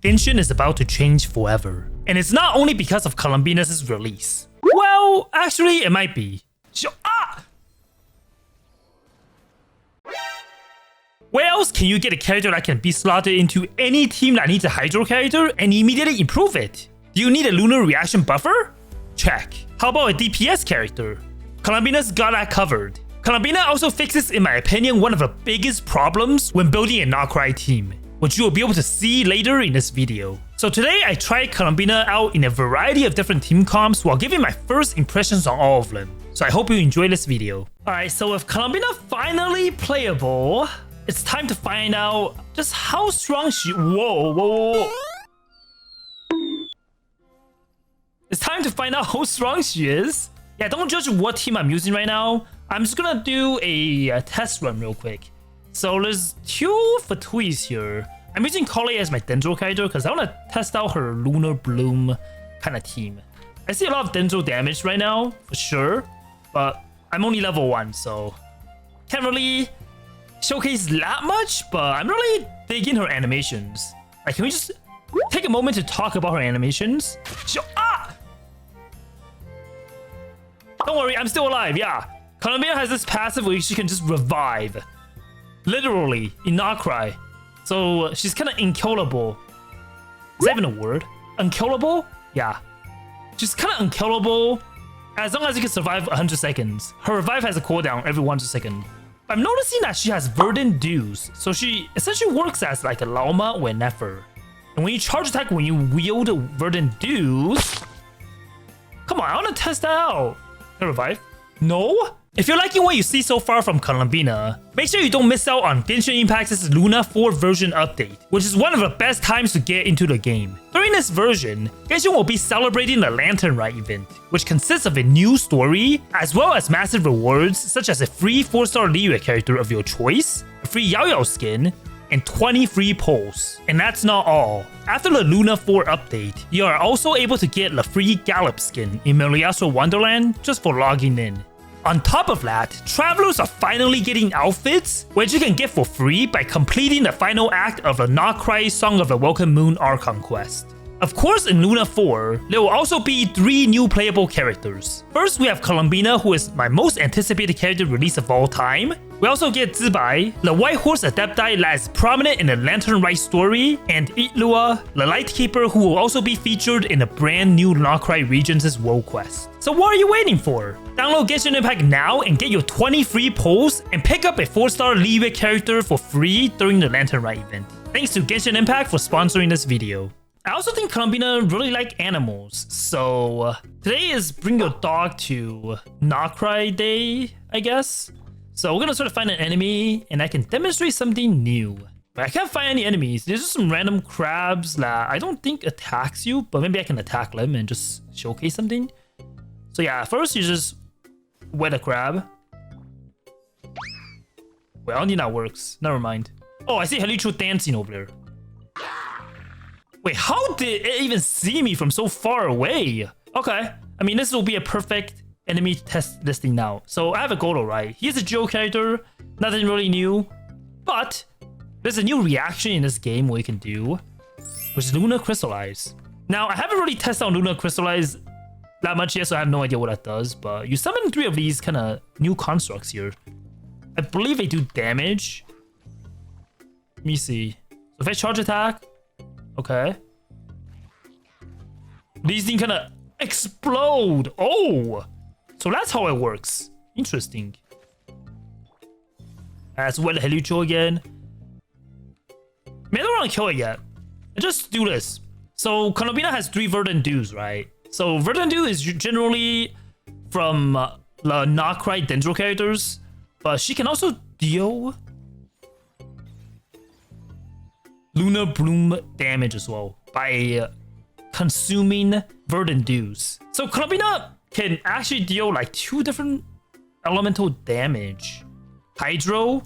Genshin is about to change forever. And it's not only because of Columbina's release. Well, actually, it might be. Where else can you get a character that can be slotted into any team that needs a Hydro character and immediately improve it? Do you need a Lunar reaction buffer? Check. How about a DPS character? Columbina's got that covered. Columbina also fixes, in my opinion, one of the biggest problems when building a Nocry team, which you will be able to see later in this video. So today I tried Columbina out in a variety of different team comps while giving my first impressions on all of them. So I hope you enjoy this video. Alright, so with Columbina finally playable, it's time to find out just how strong she... Whoa. It's time to find out how strong she is. Yeah, don't judge what team I'm using right now. I'm just gonna do a test run real quick. So there's two Voltyas here. I'm using Kale as my Dendro character because I want to test out her Lunar Bloom kind of team. I see a lot of Dendro damage right now, for sure. But I'm only level 1, so can't really showcase that much, but I'm really digging her animations. Like, can we just take a moment to talk about her animations? Don't worry, I'm still alive, yeah. Columbina has this passive where she can just revive. Literally, in Nocry. So, she's kind of unkillable. Is that even a word? Unkillable? Yeah. She's kind of unkillable as long as you can survive 100 seconds. Her revive has a cooldown every 1 second. I'm noticing that she has Verdant Dews, so she essentially works as like a Llama or a Nefer. And when you charge attack when you wield Verdant Dews... Come on, I want to test that out. Can I revive? No? If you're liking what you see so far from Columbina, make sure you don't miss out on Genshin Impact's Lunar 4 version update, which is one of the best times to get into the game. During this version, Genshin will be celebrating the Lantern Rite event, which consists of a new story, as well as massive rewards such as a free 4-star Liyue character of your choice, a free Yaoyao skin, and 20 free pulls. And that's not all. After the Lunar 4 update, you are also able to get the free Gallop skin in Meliasra Wonderland just for logging in. On top of that, travelers are finally getting outfits, which you can get for free by completing the final act of the Nocry Song of the Welcome Moon Archon quest. Of course, in Lunar 4, there will also be 3 new playable characters. First, we have Columbina, who is my most anticipated character release of all time. We also get Zibai, the White Horse Adepti that is prominent in the Lantern Rite story, and Itlua, the Lightkeeper, who will also be featured in the brand new Nocry Regions' World Quest. So what are you waiting for? Download Genshin Impact now and get your 20 free pulls and pick up a 4-star Liyue character for free during the Lantern Rite event. Thanks to Genshin Impact for sponsoring this video. I also think Columbina really like animals, so today is Bring Your Dog to Nocry Day, I guess. So we're gonna sort of find an enemy and I can demonstrate something new. But I can't find any enemies. There's just some random crabs that I don't think attacks you, but maybe I can attack them and just showcase something. So yeah, first you just wet a crab. Wait, I don't think that works. Never mind. Oh, I see Helicho dancing over there. Wait, how did it even see me from so far away? Okay, I mean, this will be a perfect enemy test listing now. So I have a Golo, right? He's a Joe character, nothing really new. But there's a new reaction in this game where you can do, which is Lunar Crystallize. Now, I haven't really tested out Lunar Crystallize that much yet, so I have no idea what that does. But you summon 3 of these kind of new constructs here. I believe they do damage. Let me see. So if I charge attack, okay. These things kind of explode. Oh, so that's how it works. Interesting. As well, Helicho again. Man, I don't want to kill it yet. Let's just do this. So Columbina has 3 Verdant Dews, right? So Verdant Dew is generally from the Nocry Dendro characters, but she can also deal Lunar Bloom damage as well by consuming Verdant Dews. So Columbina can actually deal like 2 different elemental damage. Hydro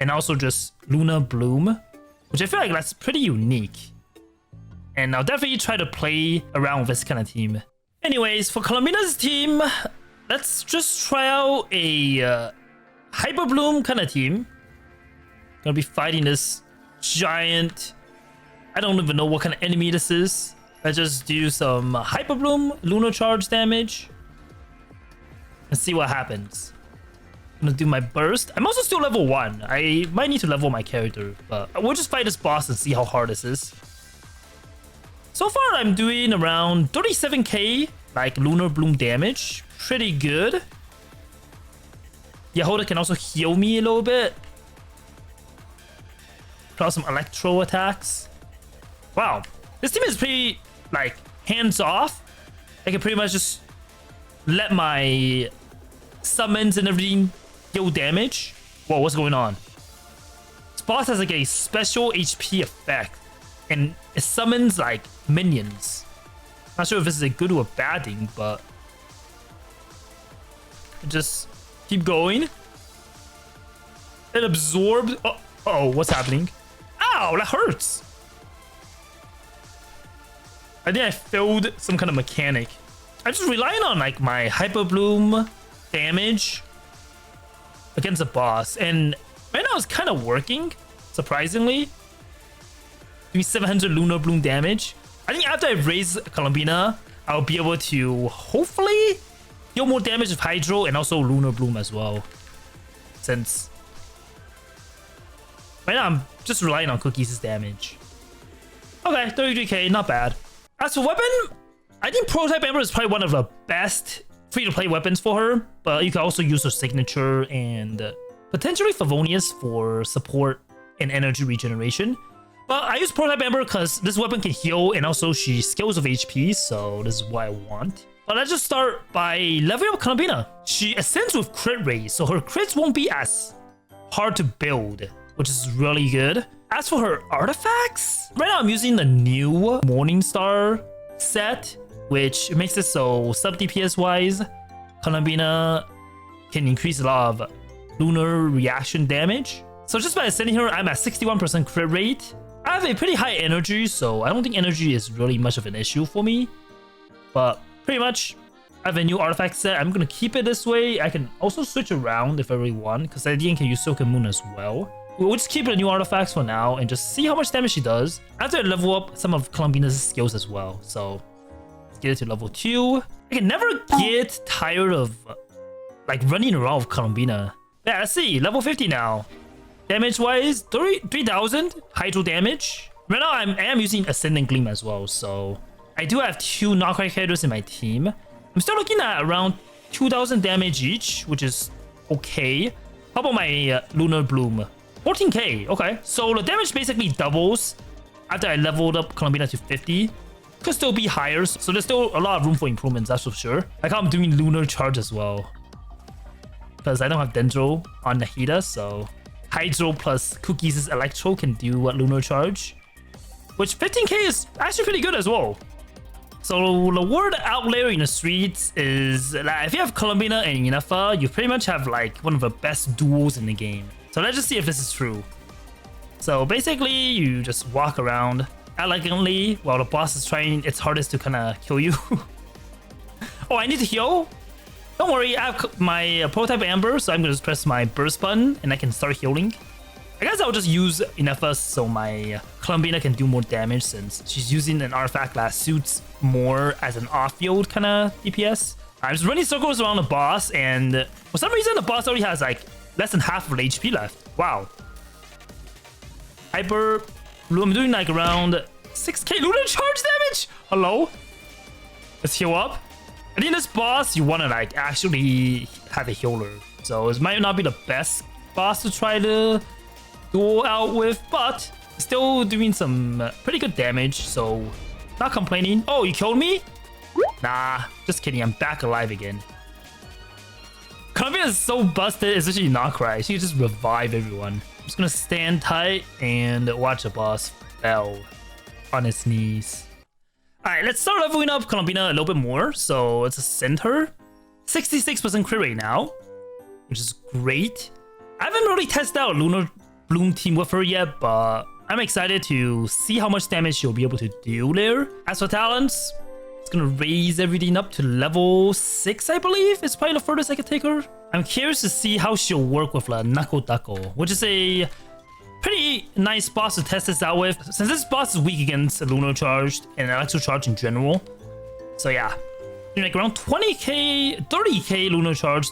and also just Lunar Bloom, which I feel like that's pretty unique. And I'll definitely try to play around with this kind of team. Anyways, for Columbina's team, let's just try out a Hyperbloom kind of team. Gonna be fighting this giant I don't even know what kind of enemy this is. Let's just do some Hyperbloom, Lunar charge damage. And see what happens. I'm gonna do my burst. I'm also still level 1. I might need to level my character, but we'll just fight this boss and see how hard this is. So far, I'm doing around 37k like Lunar Bloom damage. Pretty good. Yahoda can also heal me a little bit. Put out some electro attacks. Wow, this team is pretty like hands off. I can pretty much just let my summons and everything deal damage. Whoa, what's going on? This boss has like a special HP effect, and it summons like minions. Not sure if this is a good or a bad thing, but just keep going. It absorbs. Oh, what's happening? Ow, that hurts. I think I failed some kind of mechanic. I'm just relying on like my Hyperbloom damage against the boss, and right now it's kind of working, surprisingly. Doing 700 Lunar Bloom damage. I think after I raise Columbina, I'll be able to hopefully deal more damage with Hydro and also Lunar Bloom as well. Since right now I'm just relying on Cookies' damage. Okay, 33k, not bad. As for weapon, I think Prototype Ember is probably one of the best free-to-play weapons for her, but you can also use her signature and potentially Favonius for support and energy regeneration. But I use Prototype Ember because this weapon can heal and also she scales with HP, so this is what I want. But let's just start by leveling up Columbina. She ascends with crit rate, so her crits won't be as hard to build, which is really good. As for her artifacts, right now I'm using the new Morningstar set, which makes it so sub DPS wise, Columbina can increase a lot of lunar reaction damage. So just by ascending her, I'm at 61% crit rate. I have a pretty high energy, so I don't think energy is really much of an issue for me. But pretty much, I have a new artifact set. I'm gonna keep it this way. I can also switch around if I really want, because I think I can use Silken Moon as well. We'll just keep the new artifacts for now and just see how much damage she does after I level up some of Columbina's skills as well. So let's get it to level 2. I can never get tired of like running around with Columbina. Yeah, let's see. Level 50 now. Damage wise, 3,000 Hydro damage. Right now I am using Ascendant Gleam as well, so I do have 2 knockout characters in my team. I'm still looking at around 2,000 damage each, which is okay. How about my Lunar Bloom? 14k, okay. So the damage basically doubles after I leveled up Columbina to 50. Could still be higher, so there's still a lot of room for improvements, that's for sure. Like how I'm doing Lunar Charge as well, because I don't have Dendro on Nahida, so Hydro plus Cookies' Electro can do Lunar Charge, which 15k is actually pretty good as well. So the word out there in the streets is that if you have Columbina and Yennefer, you pretty much have like one of the best duos in the game. So let's just see if this is true. So basically, you just walk around elegantly while the boss is trying its hardest to kind of kill you. Oh, I need to heal? Don't worry, I have my Prototype Amber, so I'm going to just press my burst button and I can start healing. I guess I'll just use Yennefer so my Columbina can do more damage since she's using an artifact that suits more as an off-field kind of DPS. I'm just running circles around the boss, and for some reason the boss already has like less than half of the HP left. Wow. Hyperbloom, I'm doing like around 6k Lunar Charge damage. Hello? Let's heal up. I think this boss, you want to like actually have a healer. So it might not be the best boss to try to duel out with, but still doing some pretty good damage. So not complaining. Oh, you killed me? Nah, just kidding. I'm back alive again. Columbina is so busted, especially Nocrai. She can just revive everyone. I'm just gonna stand tight and watch the boss fell on his knees. Alright, let's start leveling up Columbina a little bit more. So let's ascend her. 66% crit rate now, which is great. I haven't really tested out Lunar Bloom team with her yet, but I'm excited to see how much damage she'll be able to do there. As for talents, it's gonna raise everything up to level 6, I believe. It's probably the furthest I can take her. I'm curious to see how she'll work with Nako Dako, which is a pretty nice boss to test this out with, since this boss is weak against Lunar Charged and Electro Charge in general. So yeah, like around 20k, 30k Lunar Charge,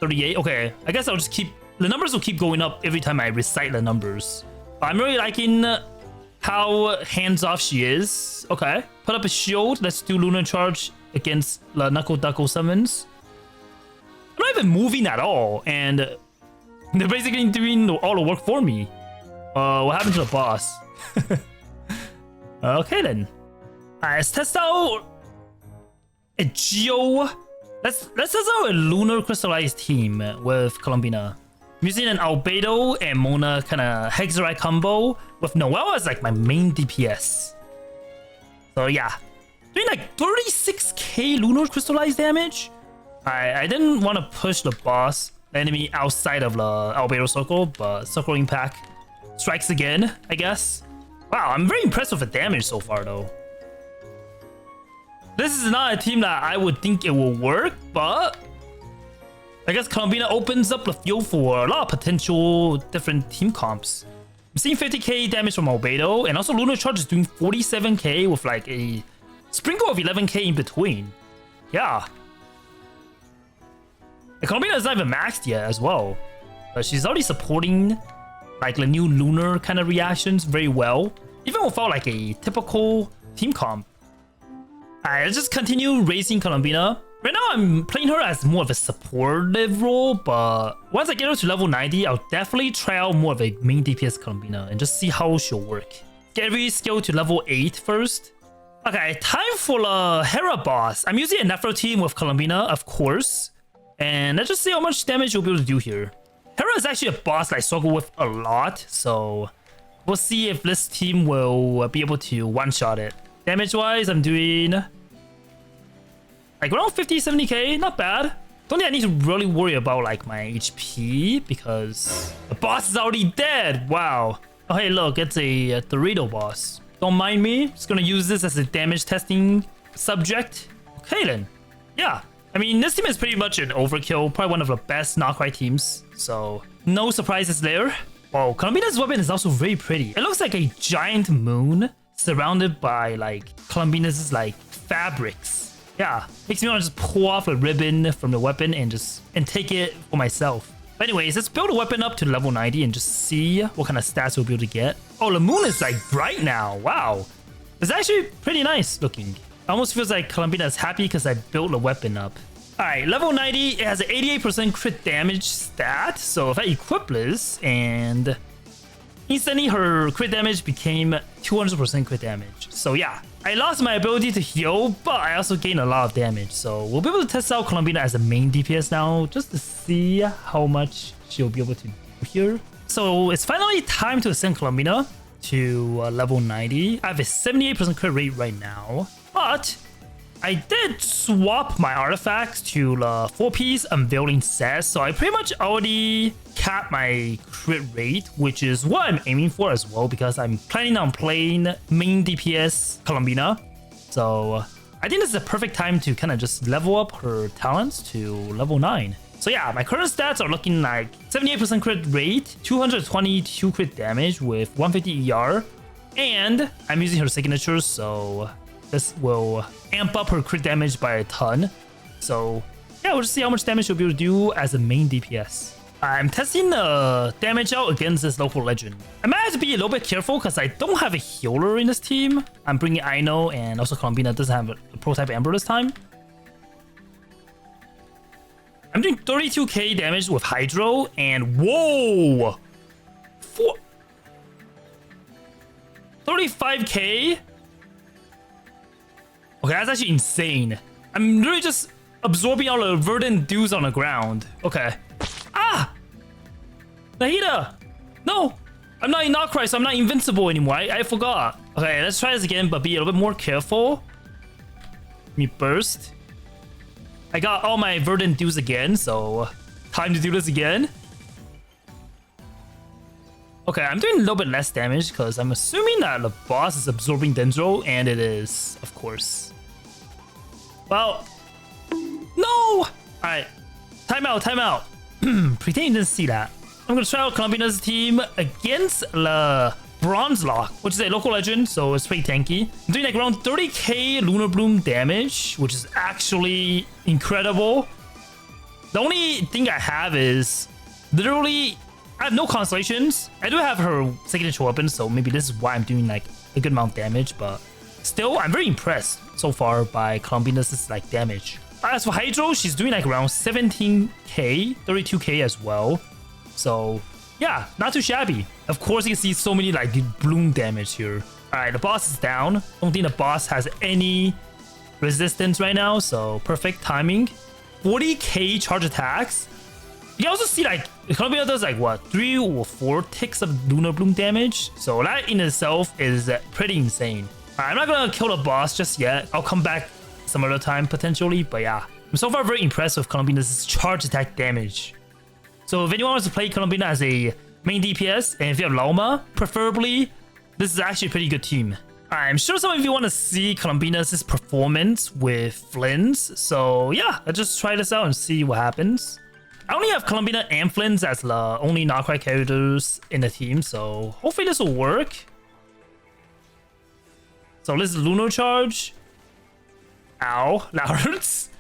38. Okay, I guess I'll just keep, the numbers will keep going up every time I recite the numbers. I'm really liking how hands-off she is. Okay, put up a shield. Let's do Lunar Charge against the Knuckle Duckle summons. I'm not even moving at all, and they're basically doing all the work for me. What happened to the boss? Okay then. Alright, let's test out a Geo. Let's test out a Lunar Crystallized team with Columbina. I'm using an Albedo and Mona kind of Hexerite combo with Noelle as like my main DPS. So yeah, doing like 36k Lunar Crystallized damage. I didn't want to push the boss, the enemy outside of the Albedo circle, but Circle Impact strikes again, I guess. Wow, I'm very impressed with the damage so far though. This is not a team that I would think it will work, but I guess Columbina opens up the field for a lot of potential different team comps. I'm seeing 50k damage from Albedo, and also Lunar Charge is doing 47k with like a sprinkle of 11k in between. Yeah. And Columbina is not even maxed yet as well, but she's already supporting like the new Lunar kind of reactions very well, even without like a typical team comp. Alright, let's just continue raising Columbina. Right now I'm playing her as more of a supportive role, but once I get her to level 90, I'll definitely try out more of a main DPS Columbina and just see how she'll work. Get every skill to level 8 first. Okay, time for the Hera boss. I'm using a Nephro team with Columbina, of course. And let's just see how much damage you'll be able to do here. Hera is actually a boss that I struggle with a lot, so we'll see if this team will be able to one-shot it. Damage-wise, I'm doing like around 50-70k, not bad. Don't think I need to really worry about like my HP because the boss is already dead. Wow. Oh hey, look, it's a Dorito boss. Don't mind me. Just gonna use this as a damage testing subject. Okay then. Yeah. I mean, this team is pretty much an overkill, probably one of the best Nocrai teams, so no surprises there. Oh, Columbina's weapon is also very pretty. It looks like a giant moon surrounded by like Columbina's like fabrics. Yeah, makes me want to just pull off a ribbon from the weapon and take it for myself. But anyways, let's build a weapon up to level 90 and just see what kind of stats we'll be able to get. Oh, the moon is like bright now. Wow, it's actually pretty nice looking. Almost feels like Columbina is happy because I built the weapon up. Alright, level 90, it has an 88% crit damage stat. So if I equip this, and instantly her crit damage became 200% crit damage. So yeah, I lost my ability to heal, but I also gained a lot of damage. So we'll be able to test out Columbina as a main DPS now, just to see how much she'll be able to do here. So it's finally time to ascend Columbina to level 90. I have a 78% crit rate right now. But I did swap my artifacts to the 4-piece unveiling set, so I pretty much already capped my crit rate, which is what I'm aiming for as well, because I'm planning on playing main DPS Columbina. So I think this is a perfect time to kind of just level up her talents to level 9. So yeah, my current stats are looking like 78% crit rate, 222 crit damage with 150 ER, and I'm using her signatures, so this will amp up her crit damage by a ton. So yeah, we'll just see how much damage she'll be able to do as a main DPS. I'm testing the damage out against this local legend. I might have to be a little bit careful because I don't have a healer in this team. I'm bringing Aino, and also Columbina doesn't have a pro-type Ember this time. I'm doing 32k damage with Hydro, and whoa! 35k? Okay, that's actually insane. I'm literally just absorbing all the verdant dews on the ground. Okay. Ah! Nahida! No! I'm not in Nocrai, so I'm not invincible anymore. I forgot. Okay, let's try this again, but be a little bit more careful. Let me burst. I got all my verdant dews again, so time to do this again. Okay, I'm doing a little bit less damage because I'm assuming that the boss is absorbing Dendro, and it is, of course. Well, no! Alright, time out. Pretend you didn't see that. I'm gonna try out Columbina's team against the Bronze Lock, which is a local legend, so it's pretty tanky. I'm doing like around 30k Lunar Bloom damage, which is actually incredible. The only thing I have is literally I have no constellations. I do have her second inch weapon, so maybe this is why I'm doing like a good amount of damage, but still I'm very impressed so far by Columbina's like damage. As for Hydro, she's doing like around 17k, 32k as well. So yeah, not too shabby. Of course, you can see so many like bloom damage here. All right, the boss is down. Don't think the boss has any resistance right now, so perfect timing. 40k charge attacks. You can also see like Columbina does like what 3 or 4 ticks of Lunar Bloom damage. So that in itself is pretty insane. All right, I'm not gonna kill the boss just yet. I'll come back some other time potentially, but yeah, I'm so far very impressed with Columbina's charge attack damage. So if anyone wants to play Columbina as a main DPS, and if you have Lauma, preferably, this is actually a pretty good team. I'm sure some of you want to see Columbina's performance with flints, so yeah, let's just try this out and see what happens. I only have Columbina and flints as the only Nocrai characters in the team, so hopefully this will work. So this is Lunar Charge. Ow, that hurts.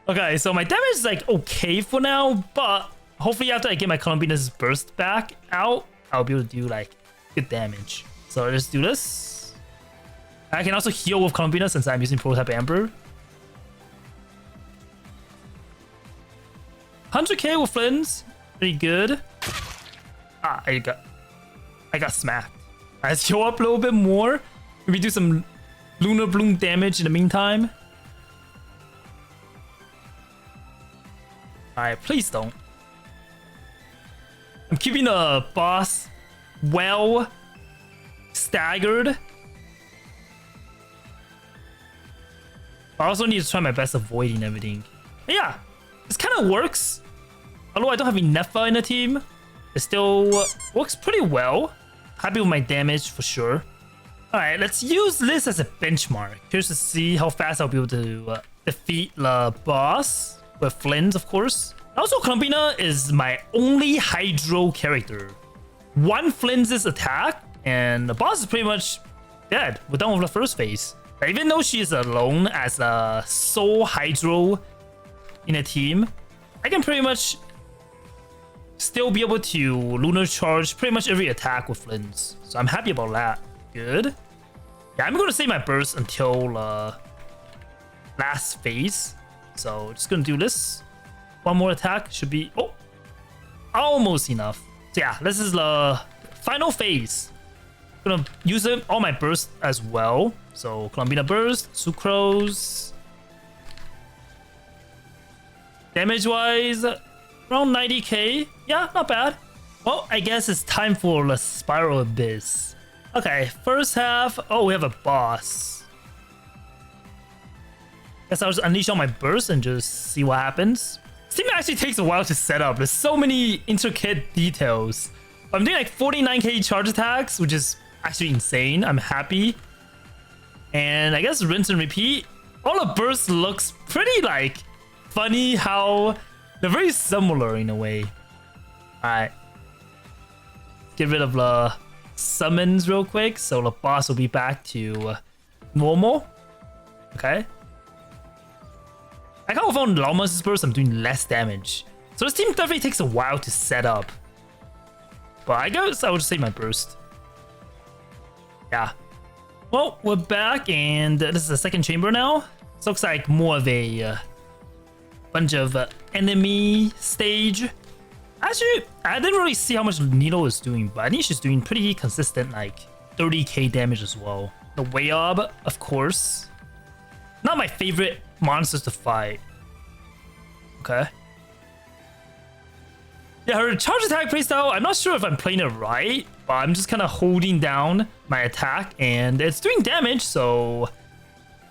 Okay, so my damage is like okay for now, but hopefully after I get my Columbina's burst back out, I'll be able to do like good damage. So let's do this. I can also heal with Columbina since I'm using Prototype Amber. 100k with flints, pretty good. Ah, I got smacked. Let's heal up a little bit more. Maybe do some Lunar Bloom damage in the meantime. Alright, please don't. I'm keeping the boss well staggered. I also need to try my best avoiding everything. But yeah, this kind of works. Although I don't have enough in the team, it still works pretty well. Happy with my damage for sure. Alright, let's use this as a benchmark. Here's to see how fast I'll be able to defeat the boss. With flints, of course. Also, Columbina is my only Hydro character. One flints' attack, and the boss is pretty much dead. We're done with the first phase. Even though she is alone as a sole Hydro in a team, I can pretty much still be able to Lunar Charge pretty much every attack with flints. So I'm happy about that. Good. Yeah, I'm going to save my burst until last phase. So just gonna do this. One more attack should be almost enough. So yeah, this is the final phase. Gonna use all my burst as well. So Columbina burst, Sucrose. Damage wise, around 90k. Yeah, not bad. Well, I guess it's time for the Spiral Abyss. Okay, first half. Oh, we have a boss. Guess I'll just unleash all my bursts and just see what happens. This team actually takes a while to set up. There's so many intricate details. I'm doing like 49k charge attacks, which is actually insane. I'm happy. And I guess rinse and repeat. All the bursts looks pretty like funny how they're very similar in a way. Alright. Get rid of the summons real quick. So the boss will be back to normal. Okay. I can't found Lauma's burst, I'm doing less damage. So this team definitely takes a while to set up. But I guess I will just save my burst. Yeah. Well, we're back and this is the second chamber now. This looks like more of a bunch of enemy stage. Actually, I didn't really see how much Needle is doing, but I think she's doing pretty consistent, like 30k damage as well. The Wayob, of course. Not my favorite monsters to fight. Okay. Yeah, her charge attack playstyle, I'm not sure if I'm playing it right, but I'm just kind of holding down my attack and it's doing damage, so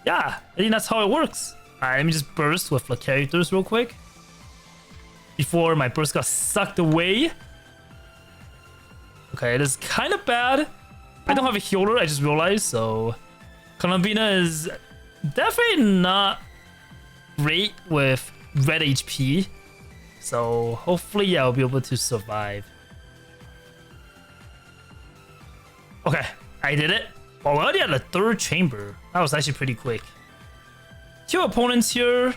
yeah, I think that's how it works. Alright, let me just burst with the characters real quick before my burst got sucked away. Okay, this is kind of bad. I don't have a healer, I just realized, so Columbina is definitely not great with red HP. So hopefully I'll be able to survive. Okay, I did it. Oh, we're already at the 3rd chamber. That was actually pretty quick. 2 opponents here.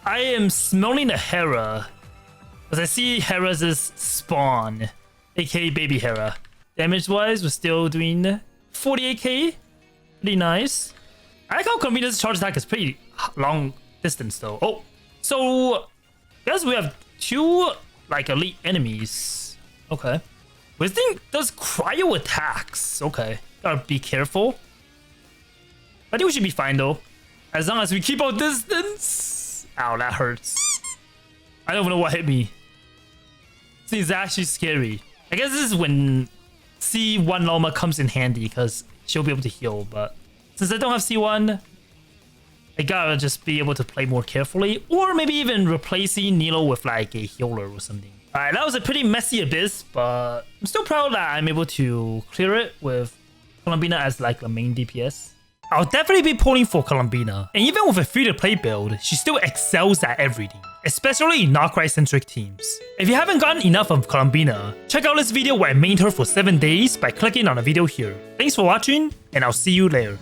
I am smelling a Hera. Because I see Hera's spawn, aka Baby Hera. Damage-wise, we're still doing 48k. Pretty nice. I like how Columbina's charge attack is pretty long distance though. Oh, so I guess we have 2 like elite enemies. Okay. This thing does cryo attacks. Okay. Gotta be careful. I think we should be fine though. As long as we keep our distance. Ow, that hurts. I don't know what hit me. This is actually scary. I guess this is when C1 Loma comes in handy because she'll be able to heal, but since I don't have C1, I gotta just be able to play more carefully, or maybe even replacing Nilo with like a healer or something. Alright, that was a pretty messy abyss, but I'm still proud that I'm able to clear it with Columbina as like the main DPS. I'll definitely be pulling for Columbina, and even with a free-to-play build, she still excels at everything, especially in Darkrai-centric teams. If you haven't gotten enough of Columbina, check out this video where I mained her for 7 days by clicking on the video here. Thanks for watching, and I'll see you later.